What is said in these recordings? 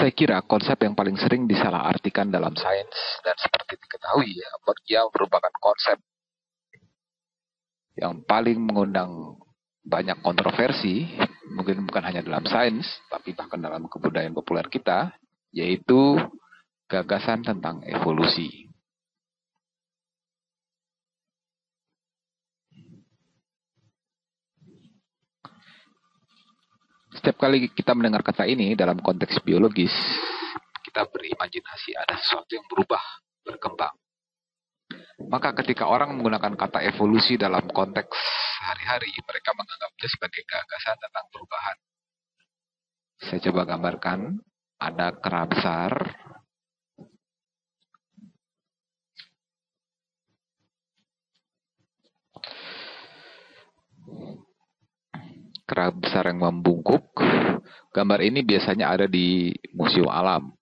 Saya kira konsep yang paling sering disalahartikan dalam sains dan seperti diketahui ya, yang merupakan konsep yang paling mengundang banyak kontroversi, mungkin bukan hanya dalam sains, tapi bahkan dalam kebudayaan populer kita, yaitu gagasan tentang evolusi. Setiap kali kita mendengar kata ini dalam konteks biologis, kita berimajinasi ada sesuatu yang berubah, berkembang. Maka ketika orang menggunakan kata evolusi dalam konteks sehari-hari, mereka menganggapnya sebagai gagasan tentang perubahan. Saya coba gambarkan, ada kera besar, yang membungkuk. Gambar ini biasanya ada di museum alam.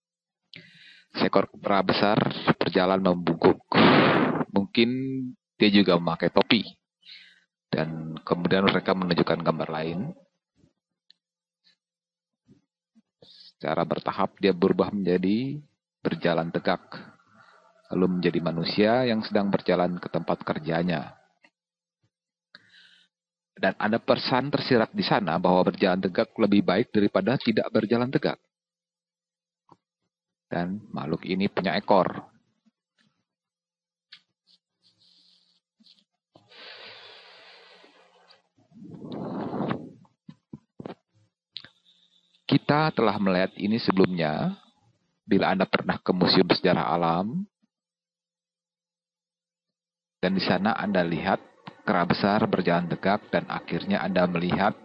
Seekor kera besar berjalan membungkuk. Mungkin dia juga memakai topi. Dan kemudian mereka menunjukkan gambar lain. Secara bertahap dia berubah menjadi berjalan tegak. Lalu menjadi manusia yang sedang berjalan ke tempat kerjanya. Dan ada pesan tersirat di sana bahwa berjalan tegak lebih baik daripada tidak berjalan tegak. Dan makhluk ini punya ekor. Kita telah melihat ini sebelumnya. Bila Anda pernah ke Museum Sejarah Alam, dan di sana Anda lihat kera besar berjalan tegak, dan akhirnya Anda melihat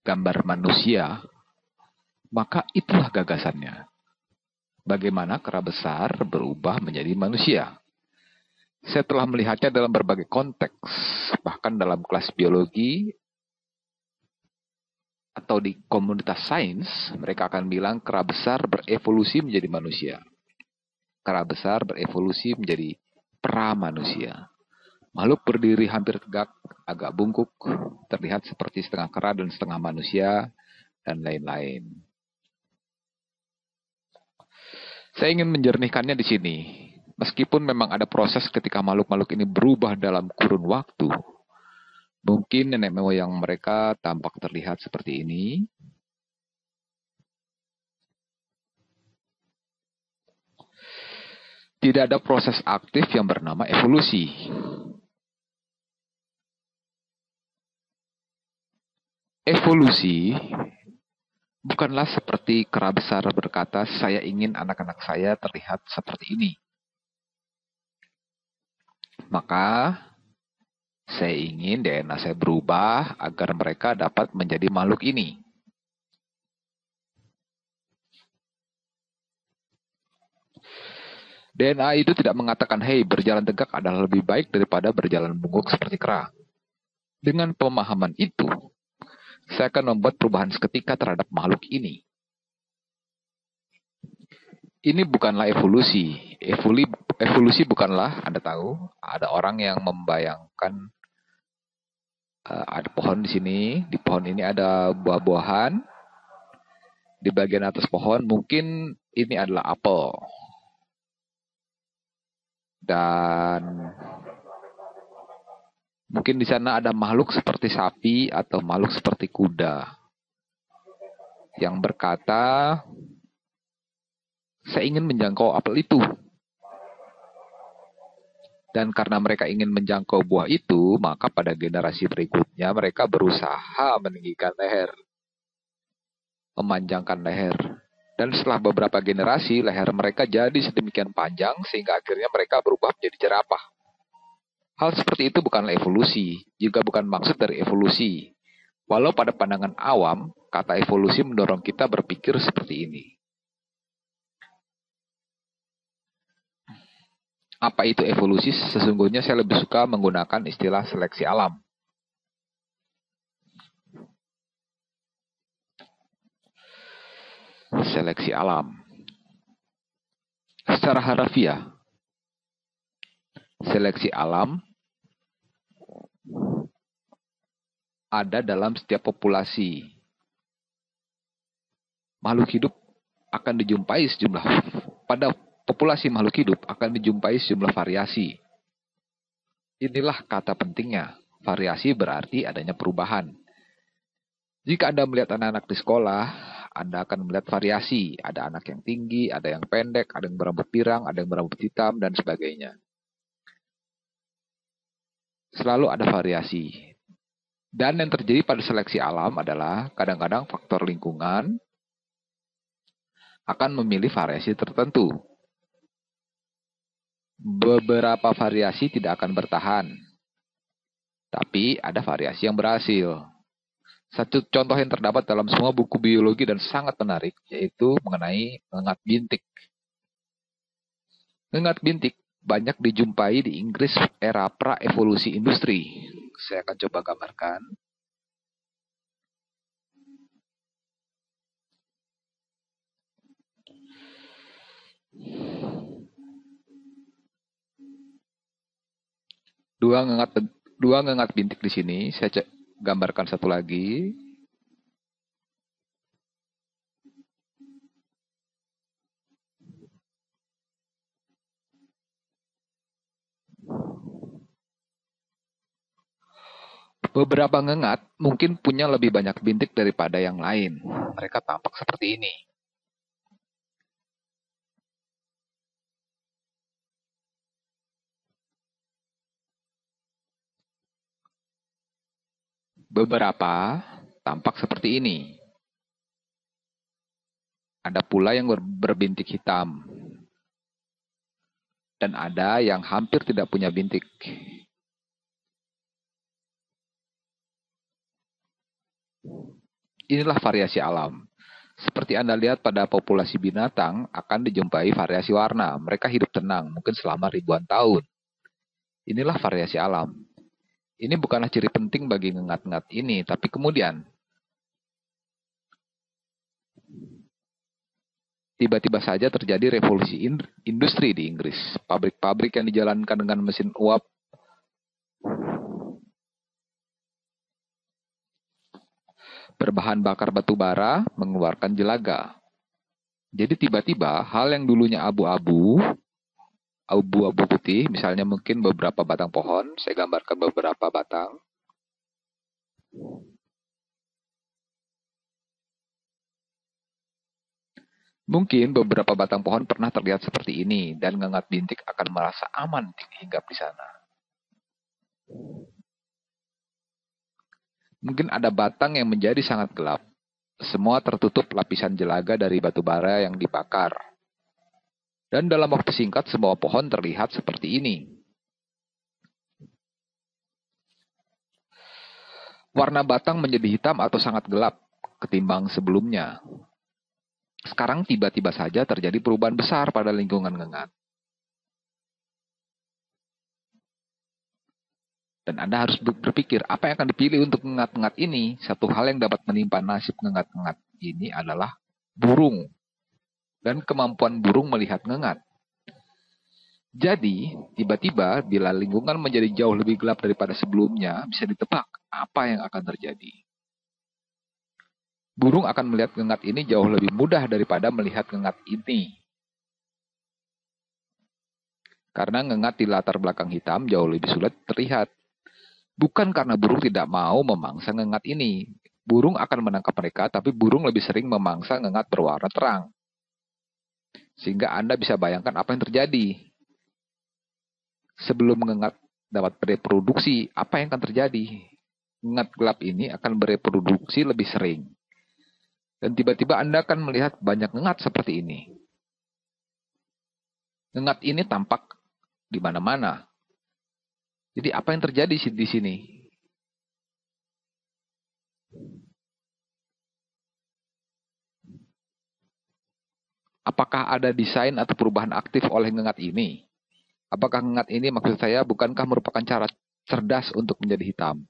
gambar manusia, maka itulah gagasannya. Bagaimana kera besar berubah menjadi manusia. Saya telah melihatnya dalam berbagai konteks, bahkan dalam kelas biologi, atau di komunitas sains, mereka akan bilang kera besar berevolusi menjadi manusia. Kera besar berevolusi menjadi pra-manusia. Makhluk berdiri hampir tegak, agak bungkuk, terlihat seperti setengah kera dan setengah manusia, dan lain-lain. Saya ingin menjernihkannya di sini. Meskipun memang ada proses ketika makhluk-makhluk ini berubah dalam kurun waktu, mungkin nenek moyang mereka tampak terlihat seperti ini. Tidak ada proses aktif yang bernama evolusi. Evolusi bukanlah seperti kera besar berkata, saya ingin anak-anak saya terlihat seperti ini. Maka, saya ingin DNA saya berubah agar mereka dapat menjadi makhluk ini. DNA itu tidak mengatakan, hey, berjalan tegak adalah lebih baik daripada berjalan bungkuk seperti kera. Dengan pemahaman itu, saya akan membuat perubahan seketika terhadap makhluk ini. Ini bukanlah evolusi. Evolusi bukanlah, Anda tahu, ada orang yang membayangkan ada pohon di sini, di pohon ini ada buah-buahan, di bagian atas pohon mungkin ini adalah apel. Dan mungkin di sana ada makhluk seperti sapi atau makhluk seperti kuda yang berkata, saya ingin menjangkau apel itu. Dan karena mereka ingin menjangkau buah itu, maka pada generasi berikutnya mereka berusaha meninggikan leher, memanjangkan leher. Dan setelah beberapa generasi, leher mereka jadi sedemikian panjang sehingga akhirnya mereka berubah menjadi jerapah. Hal seperti itu bukanlah evolusi, juga bukan maksud dari evolusi. Walau pada pandangan awam, kata evolusi mendorong kita berpikir seperti ini. Apa itu evolusi? Sesungguhnya saya lebih suka menggunakan istilah seleksi alam. Seleksi alam. Secara harafiah, seleksi alam ada dalam setiap populasi makhluk hidup akan dijumpai pada populasi makhluk hidup akan dijumpai sejumlah variasi. Inilah kata pentingnya. Variasi berarti adanya perubahan. Jika Anda melihat anak-anak di sekolah, Anda akan melihat variasi. Ada anak yang tinggi, ada yang pendek, ada yang berambut pirang, ada yang berambut hitam, dan sebagainya. Selalu ada variasi. Dan yang terjadi pada seleksi alam adalah kadang-kadang faktor lingkungan akan memilih variasi tertentu. Beberapa variasi tidak akan bertahan. Tapi ada variasi yang berhasil. Satu contoh yang terdapat dalam semua buku biologi dan sangat menarik, yaitu mengenai ngengat bintik. Ngengat bintik banyak dijumpai di Inggris era pra-evolusi industri. Saya akan coba gambarkan. Dua ngengat bintik di sini. Saya gambarkan satu lagi. Beberapa ngengat mungkin punya lebih banyak bintik daripada yang lain. Mereka tampak seperti ini. Beberapa tampak seperti ini. Ada pula yang berbintik hitam. Dan ada yang hampir tidak punya bintik. Inilah variasi alam. Seperti Anda lihat pada populasi binatang akan dijumpai variasi warna. Mereka hidup tenang, mungkin selama ribuan tahun. Inilah variasi alam. Ini bukanlah ciri penting bagi ngengat-ngengat ini, tapi kemudian tiba-tiba saja terjadi revolusi industri di Inggris. Pabrik-pabrik yang dijalankan dengan mesin uap berbahan bakar batu bara mengeluarkan jelaga. Jadi tiba-tiba hal yang dulunya abu-abu putih, misalnya mungkin beberapa batang pohon, saya gambarkan beberapa batang. Mungkin beberapa batang pohon pernah terlihat seperti ini, dan ngengat bintik akan merasa aman hinggap di sana. Mungkin ada batang yang menjadi sangat gelap. Semua tertutup lapisan jelaga dari batu bara yang dibakar. Dan dalam waktu singkat, semua pohon terlihat seperti ini. Warna batang menjadi hitam atau sangat gelap ketimbang sebelumnya. Sekarang tiba-tiba saja terjadi perubahan besar pada lingkungan ngengat. Dan Anda harus berpikir, apa yang akan dipilih untuk ngengat-ngengat ini? Satu hal yang dapat menimpa nasib ngengat-ngengat ini adalah burung. Dan kemampuan burung melihat ngengat. Jadi, tiba-tiba bila lingkungan menjadi jauh lebih gelap daripada sebelumnya, bisa ditebak apa yang akan terjadi. Burung akan melihat ngengat ini jauh lebih mudah daripada melihat ngengat ini. Karena ngengat di latar belakang hitam jauh lebih sulit terlihat. Bukan karena burung tidak mau memangsa ngengat ini. Burung akan menangkap mereka, tapi burung lebih sering memangsa ngengat berwarna terang. Sehingga Anda bisa bayangkan apa yang terjadi. Sebelum ngengat dapat bereproduksi, apa yang akan terjadi? Ngengat gelap ini akan bereproduksi lebih sering. Dan tiba-tiba Anda akan melihat banyak ngengat seperti ini. Ngengat ini tampak di mana-mana. Jadi apa yang terjadi di sini? Apakah ada desain atau perubahan aktif oleh ngengat ini? Apakah ngengat ini, maksud saya, bukankah merupakan cara cerdas untuk menjadi hitam?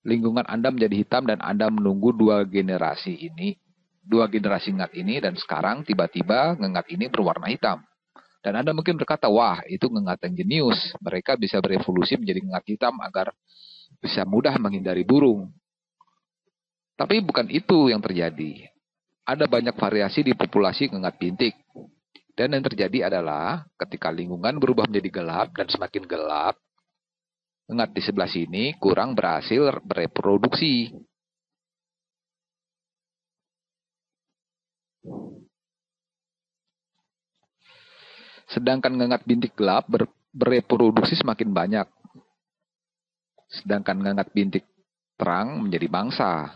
Lingkungan Anda menjadi hitam dan Anda menunggu dua generasi ngengat ini, dan sekarang tiba-tiba ngengat ini berwarna hitam. Dan Anda mungkin berkata, wah itu ngengat yang jenius. Mereka bisa berevolusi menjadi ngengat hitam agar bisa mudah menghindari burung. Tapi bukan itu yang terjadi. Ada banyak variasi di populasi ngengat bintik. Dan yang terjadi adalah ketika lingkungan berubah menjadi gelap dan semakin gelap, ngengat di sebelah sini kurang berhasil bereproduksi. Sedangkan ngengat bintik gelap bereproduksi semakin banyak. Sedangkan ngengat bintik terang menjadi mangsa.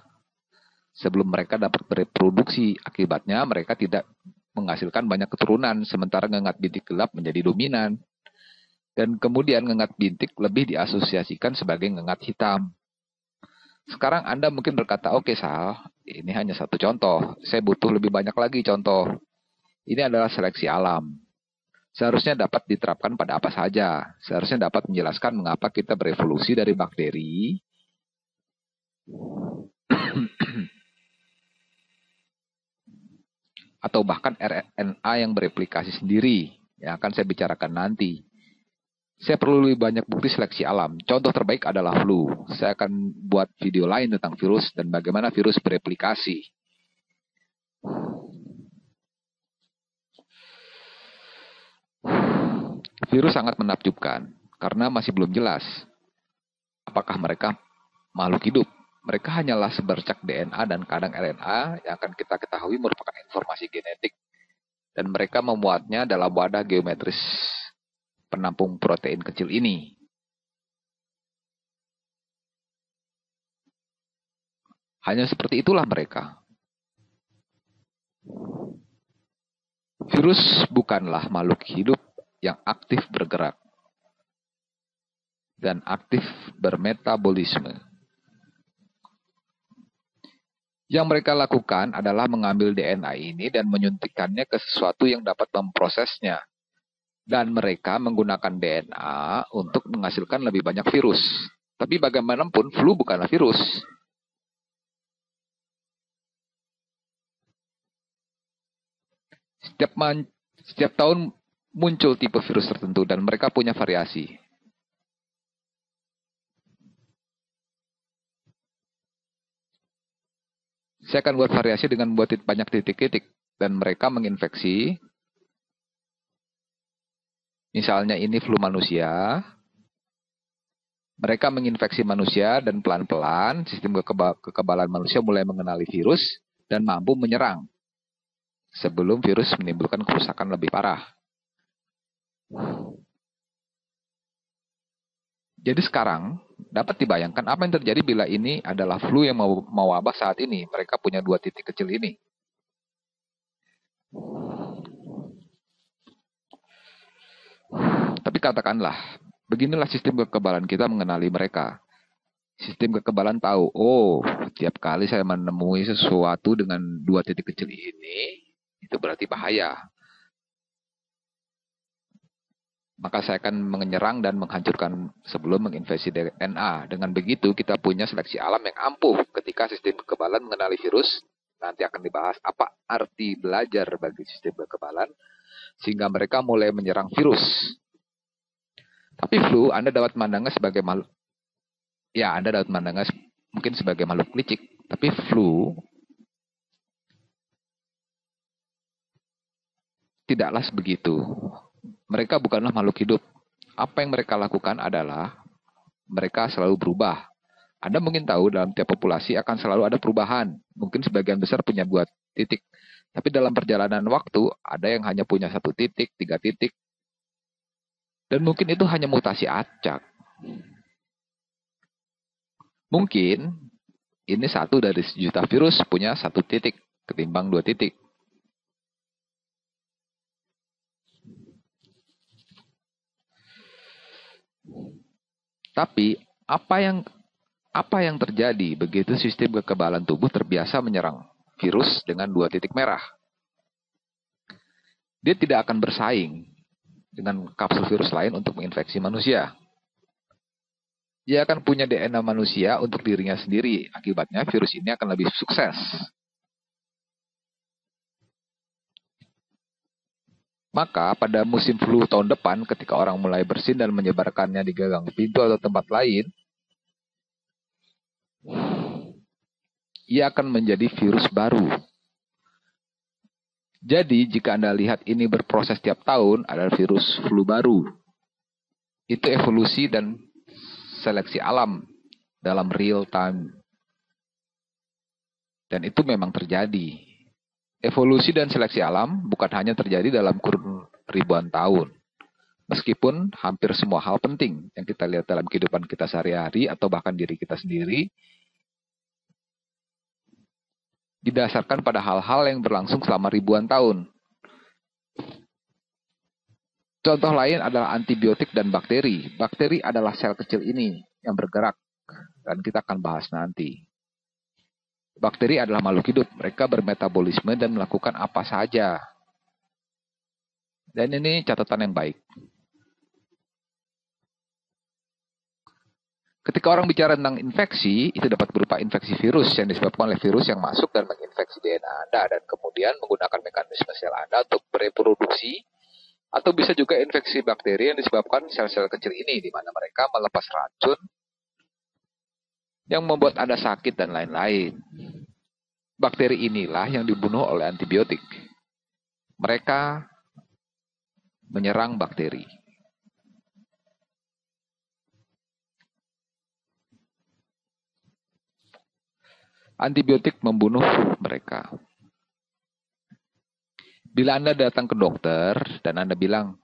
Sebelum mereka dapat bereproduksi, akibatnya mereka tidak menghasilkan banyak keturunan, sementara ngengat bintik gelap menjadi dominan. Dan kemudian ngengat bintik lebih diasosiasikan sebagai ngengat hitam. Sekarang Anda mungkin berkata, oke Sal, ini hanya satu contoh. Saya butuh lebih banyak lagi contoh. Ini adalah seleksi alam. Seharusnya dapat diterapkan pada apa saja. Seharusnya dapat menjelaskan mengapa kita berevolusi dari bakteri atau bahkan RNA yang bereplikasi sendiri, yang akan saya bicarakan nanti. Saya perlu lebih banyak bukti seleksi alam. Contoh terbaik adalah flu. Saya akan buat video lain tentang virus dan bagaimana virus bereplikasi. Virus sangat menakjubkan karena masih belum jelas apakah mereka makhluk hidup. Mereka hanyalah sebercak DNA dan kadang RNA yang akan kita ketahui merupakan informasi genetik. Dan mereka memuatnya dalam wadah geometris penampung protein kecil ini. Hanya seperti itulah mereka. Virus bukanlah makhluk hidup yang aktif bergerak dan aktif bermetabolisme. Yang mereka lakukan adalah mengambil DNA ini dan menyuntikkannya ke sesuatu yang dapat memprosesnya. Dan mereka menggunakan DNA untuk menghasilkan lebih banyak virus. Tapi bagaimanapun, flu bukanlah virus. Setiap tahun muncul tipe virus tertentu dan mereka punya variasi. Saya akan buat variasi dengan buat banyak titik-titik. Dan mereka menginfeksi. Misalnya ini flu manusia. Mereka menginfeksi manusia dan pelan-pelan sistem kekebalan manusia mulai mengenali virus dan mampu menyerang. Sebelum virus menimbulkan kerusakan lebih parah. Jadi sekarang dapat dibayangkan apa yang terjadi bila ini adalah flu yang mau wabah saat ini. Mereka punya 2 titik kecil ini. Tapi katakanlah, beginilah sistem kekebalan kita mengenali mereka. Sistem kekebalan tahu, oh, tiap kali saya menemui sesuatu dengan 2 titik kecil ini, itu berarti bahaya. Maka saya akan menyerang dan menghancurkan sebelum menginfeksi DNA. Dengan begitu, kita punya seleksi alam yang ampuh ketika sistem kekebalan mengenali virus. Nanti akan dibahas apa arti belajar bagi sistem kekebalan, sehingga mereka mulai menyerang virus. Tapi flu, Anda dapat memandangnya sebagai makhluk. Ya, Anda dapat memandangnya mungkin sebagai makhluk licik. Tapi flu tidaklah begitu. Mereka bukanlah makhluk hidup. Apa yang mereka lakukan adalah mereka selalu berubah. Anda mungkin tahu dalam tiap populasi akan selalu ada perubahan. Mungkin sebagian besar punya 2 titik. Tapi dalam perjalanan waktu, ada yang hanya punya 1 titik, 3 titik. Dan mungkin itu hanya mutasi acak. Mungkin ini 1 dari sejuta virus punya 1 titik ketimbang 2 titik. Tapi apa yang terjadi begitu sistem kekebalan tubuh terbiasa menyerang virus dengan 2 titik merah? Dia tidak akan bersaing dengan kapsul virus lain untuk menginfeksi manusia. Dia akan punya DNA manusia untuk dirinya sendiri. Akibatnya virus ini akan lebih sukses. Maka pada musim flu tahun depan, ketika orang mulai bersin dan menyebarkannya di gagang pintu atau tempat lain, ia akan menjadi virus baru. Jadi, jika Anda lihat ini berproses tiap tahun, ada virus flu baru. Itu evolusi dan seleksi alam dalam real time. Dan itu memang terjadi. Evolusi dan seleksi alam bukan hanya terjadi dalam kurun ribuan tahun. Meskipun hampir semua hal penting yang kita lihat dalam kehidupan kita sehari-hari atau bahkan diri kita sendiri didasarkan pada hal-hal yang berlangsung selama ribuan tahun. Contoh lain adalah antibiotik dan bakteri. Bakteri adalah sel kecil ini yang bergerak, dan kita akan bahas nanti. Bakteri adalah makhluk hidup. Mereka bermetabolisme dan melakukan apa saja. Dan ini catatan yang baik. Ketika orang bicara tentang infeksi, itu dapat berupa infeksi virus yang disebabkan oleh virus yang masuk dan menginfeksi DNA Anda dan kemudian menggunakan mekanisme sel Anda untuk bereproduksi, atau bisa juga infeksi bakteri yang disebabkan sel-sel kecil ini di mana mereka melepas racun yang membuat Anda sakit dan lain-lain. Bakteri inilah yang dibunuh oleh antibiotik. Mereka menyerang bakteri. Antibiotik membunuh mereka. Bila Anda datang ke dokter dan Anda bilang,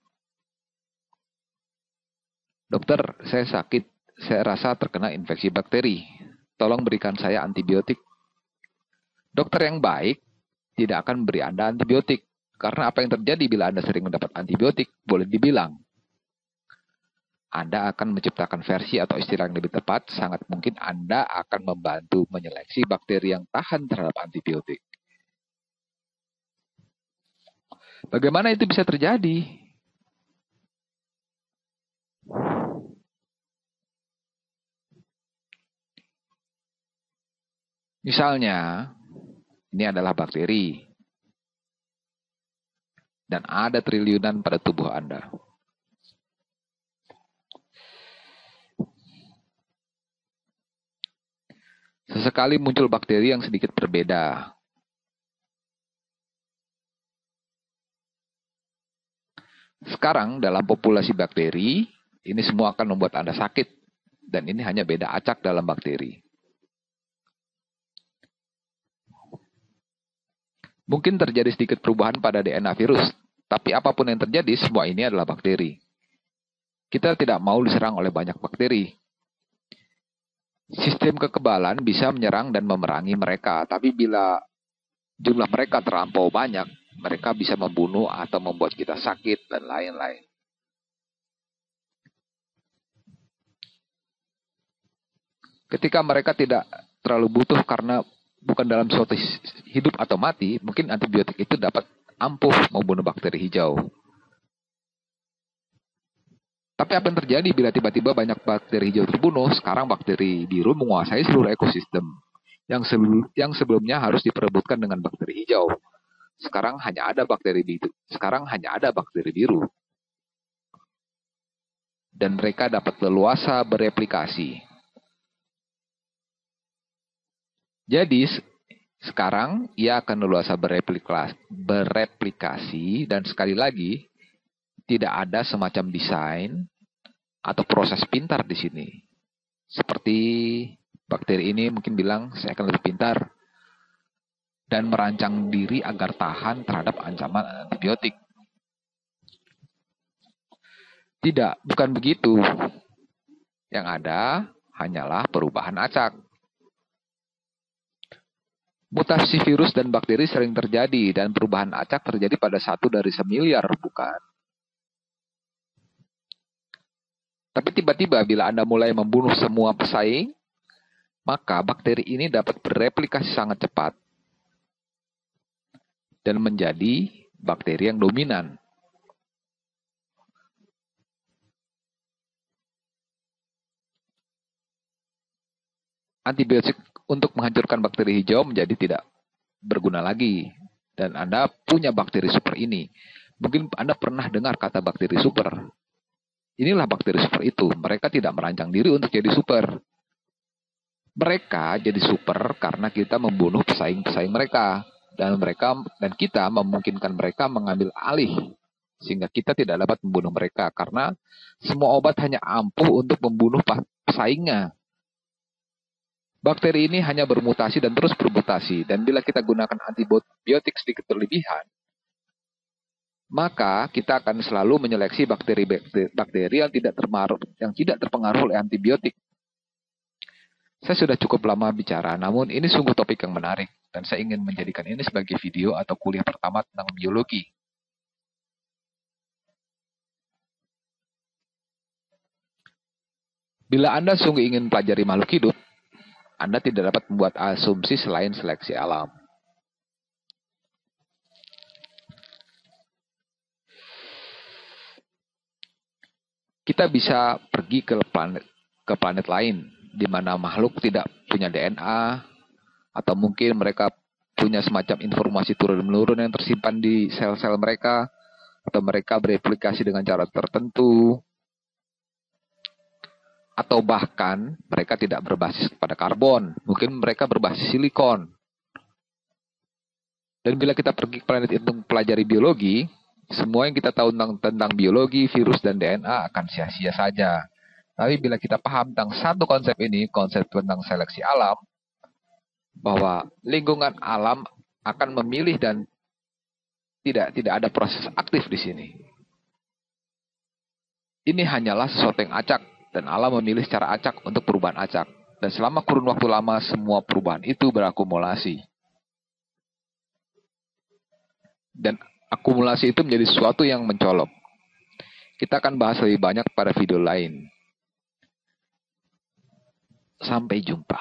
"Dokter, saya sakit, saya rasa terkena infeksi bakteri. Tolong berikan saya antibiotik." Dokter yang baik tidak akan memberi Anda antibiotik. Karena apa yang terjadi bila Anda sering mendapat antibiotik, boleh dibilang, Anda akan menciptakan versi atau istilah yang lebih tepat, sangat mungkin Anda akan membantu menyeleksi bakteri yang tahan terhadap antibiotik. Bagaimana itu bisa terjadi? Misalnya, ini adalah bakteri. Dan ada triliunan pada tubuh Anda. Sesekali muncul bakteri yang sedikit berbeda. Sekarang dalam populasi bakteri, ini semua akan membuat Anda sakit. Dan ini hanya beda acak dalam bakteri. Mungkin terjadi sedikit perubahan pada DNA virus, tapi apapun yang terjadi, semua ini adalah bakteri. Kita tidak mau diserang oleh banyak bakteri. Sistem kekebalan bisa menyerang dan memerangi mereka, tapi bila jumlah mereka terlampau banyak, mereka bisa membunuh atau membuat kita sakit dan lain-lain. Ketika mereka tidak terlalu butuh karena bukan dalam suatu hidup atau mati, mungkin antibiotik itu dapat ampuh membunuh bakteri hijau. Tapi apa yang terjadi bila tiba-tiba banyak bakteri hijau terbunuh? Sekarang bakteri biru menguasai seluruh ekosistem. Yang sebelumnya harus diperebutkan dengan bakteri hijau. Sekarang hanya ada bakteri biru. Dan mereka dapat leluasa bereplikasi. Jadi, sekarang ia akan leluasa bereplikasi dan sekali lagi, tidak ada semacam desain atau proses pintar di sini. Seperti bakteri ini mungkin bilang, saya akan lebih pintar. Dan merancang diri agar tahan terhadap ancaman antibiotik. Tidak, bukan begitu. Yang ada hanyalah perubahan acak. Mutasi virus dan bakteri sering terjadi dan perubahan acak terjadi pada 1 dari 1.000.000.000, bukan? Tapi tiba-tiba bila Anda mulai membunuh semua pesaing, maka bakteri ini dapat bereplikasi sangat cepat dan menjadi bakteri yang dominan. Antibiotik untuk menghancurkan bakteri hijau menjadi tidak berguna lagi. Dan Anda punya bakteri super ini. Mungkin Anda pernah dengar kata bakteri super. Inilah bakteri super itu. Mereka tidak merancang diri untuk jadi super. Mereka jadi super karena kita membunuh pesaing-pesaing mereka. Dan kita memungkinkan mereka mengambil alih. Sehingga kita tidak dapat membunuh mereka. Karena semua obat hanya ampuh untuk membunuh pesaingnya. Bakteri ini hanya bermutasi dan terus bermutasi. Dan bila kita gunakan antibiotik sedikit berlebihan, maka kita akan selalu menyeleksi bakteri yang tidak terpengaruh oleh antibiotik. Saya sudah cukup lama bicara, namun ini sungguh topik yang menarik. Dan saya ingin menjadikan ini sebagai video atau kuliah pertama tentang biologi. Bila Anda sungguh ingin pelajari makhluk hidup, Anda tidak dapat membuat asumsi selain seleksi alam. Kita bisa pergi ke planet lain, di mana makhluk tidak punya DNA, atau mungkin mereka punya semacam informasi turun-menurun yang tersimpan di sel-sel mereka, atau mereka bereplikasi dengan cara tertentu, atau bahkan mereka tidak berbasis pada karbon, mungkin mereka berbasis silikon. Dan bila kita pergi ke planet itu mempelajari biologi, semua yang kita tahu tentang biologi, virus, dan DNA akan sia-sia saja. Tapi bila kita paham tentang satu konsep ini, konsep tentang seleksi alam, bahwa lingkungan alam akan memilih dan tidak ada proses aktif di sini. Ini hanyalah sesuatu yang acak, dan alam memilih secara acak untuk perubahan acak. Dan selama kurun waktu lama, semua perubahan itu berakumulasi. Dan akumulasi itu menjadi sesuatu yang mencolok. Kita akan bahas lebih banyak pada video lain. Sampai jumpa.